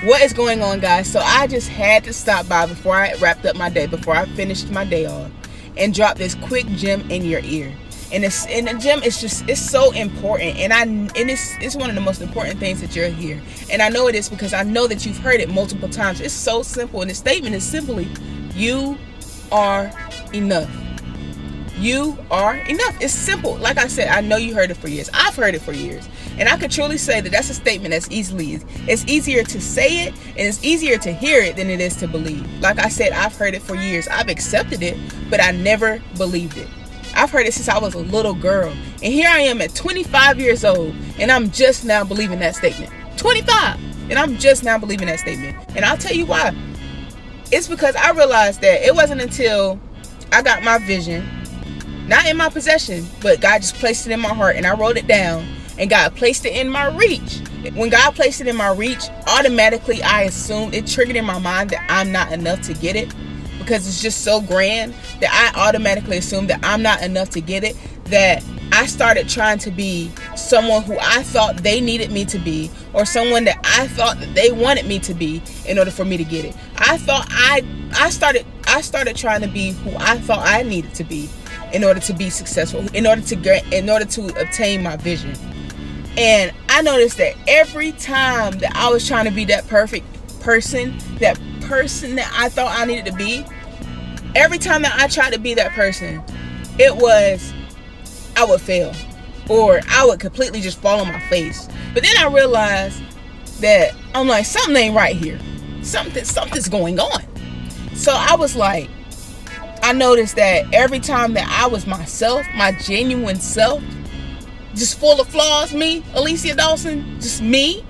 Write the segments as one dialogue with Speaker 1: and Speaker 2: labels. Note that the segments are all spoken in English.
Speaker 1: What is going on, guys? So I just had to stop by before I wrapped up my day, before I finished my day off, and drop this quick gem in your ear. And it's in the gem, it's so important, and it's one of the most important things that you're here. And I know it is because I know that you've heard it multiple times. It's so simple, and the statement is simply, you are enough. You are enough. It's simple. Like I said, I know you heard it for years. I've heard it for years. And I could truly say that that's a statement it's easier to say it, and it's easier to hear it than it is to believe. Like I said, I've heard it for years. I've accepted it, but I never believed it. I've heard it since I was a little girl. And here I am at 25 years old, and I'm just now believing that statement. 25! And I'm just now believing that statement. And I'll tell you why. It's because I realized that it wasn't until I got my vision, not in my possession, but God just placed it in my heart, and I wrote it down, and God placed it in my reach. When God placed it in my reach, automatically I assumed, it triggered in my mind that I'm not enough to get it, because it's just so grand that I automatically assumed that I'm not enough to get it, that I started trying to be someone who I thought they needed me to be, or someone that I thought that they wanted me to be in order for me to get it. I started trying to be who I thought I needed to be in order to be successful, in order to obtain my vision. And I noticed that every time that I was trying to be that perfect person, that person that I thought I needed to be, every time that I tried to be that person, I would fail, or I would completely just fall on my face. But then I realized that I'm like, something ain't right here. Something's going on. So I was like, I noticed that every time that I was myself, my genuine self, just full of flaws, me, Alicia Dawson, just me,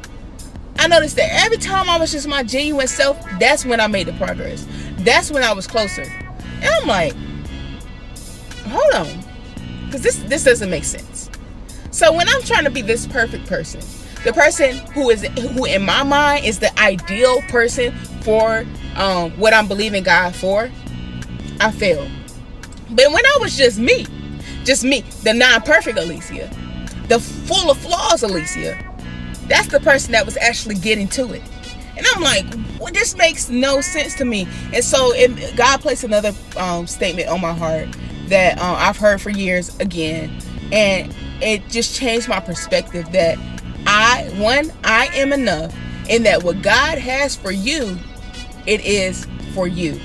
Speaker 1: I noticed that every time I was just my genuine self, that's when I made the progress. That's when I was closer. And I'm like, hold on, because this doesn't make sense. So when I'm trying to be this perfect person, the person who in my mind is the ideal person for what I'm believing God for, I failed. But when I was just me, the non-perfect Alicia, the full of flaws Alicia, that's the person that was actually getting to it. And I'm like, well, this makes no sense to me. And so God placed another statement on my heart that I've heard for years again, and it just changed my perspective that I am enough, and that what God has for you, it is for you.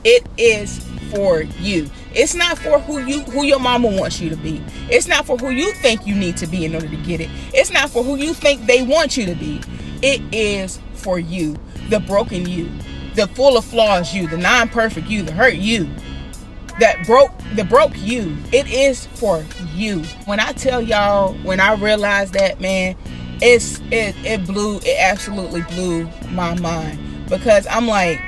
Speaker 1: It is for you. It's not for who your mama wants you to be. It's not for who you think you need to be in order to get it. It's not for who you think they want you to be. It is for you, the broken you, the full of flaws you, the non-perfect you, the hurt you, the broke you. It is for you. When I tell y'all, when I realized that, man, it absolutely blew my mind, because I'm like,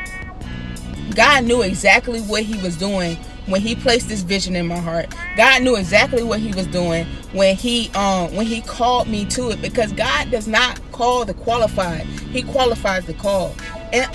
Speaker 1: God knew exactly what he was doing when he placed this vision in my heart. God knew exactly what he was doing when he called me to it, because God does not call the qualified. He qualifies the call. And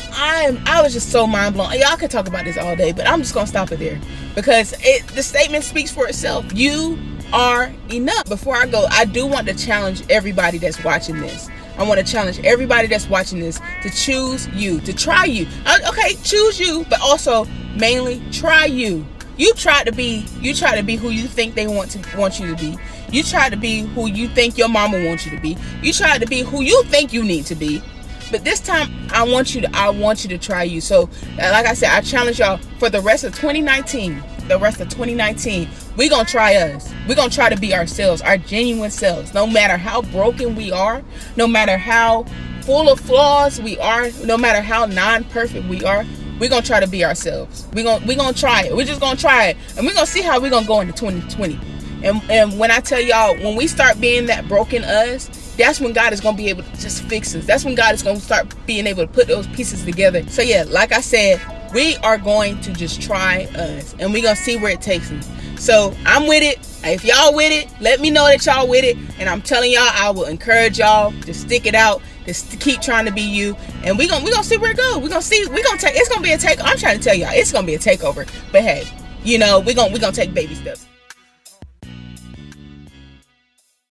Speaker 1: I was just so mind blown. Y'all could talk about this all day, but I'm just gonna stop it there, because the statement speaks for itself. You are enough. Before I go, I do want to challenge everybody that's watching this. I want to challenge everybody that's watching this to choose you, to try you. Okay, choose you, but also mainly try you. You try to be who you think they want you to be. You try to be who you think your mama wants you to be. You try to be who you think you need to be. But this time, I want you to try you. So, like I said, I challenge y'all for the rest of 2019. We're going to try us. We're going to try to be ourselves, our genuine selves. No matter how broken we are, no matter how full of flaws we are, no matter how non-perfect we are, we're going to try to be ourselves. We're going to try it. We're just going to try it. And we're going to see how we're going to go into 2020. And when I tell y'all, when we start being that broken us, that's when God is going to be able to just fix us. That's when God is going to start being able to put those pieces together. So yeah, like I said, we are going to just try us, and we're going to see where it takes us. So I'm with it. If y'all with it, let me know that y'all with it. And I'm telling y'all, I will encourage y'all to stick it out, to keep trying to be you. And we're gonna see where it goes. It's gonna be a take. I'm trying to tell y'all, it's gonna be a takeover. But hey, we're gonna take baby steps.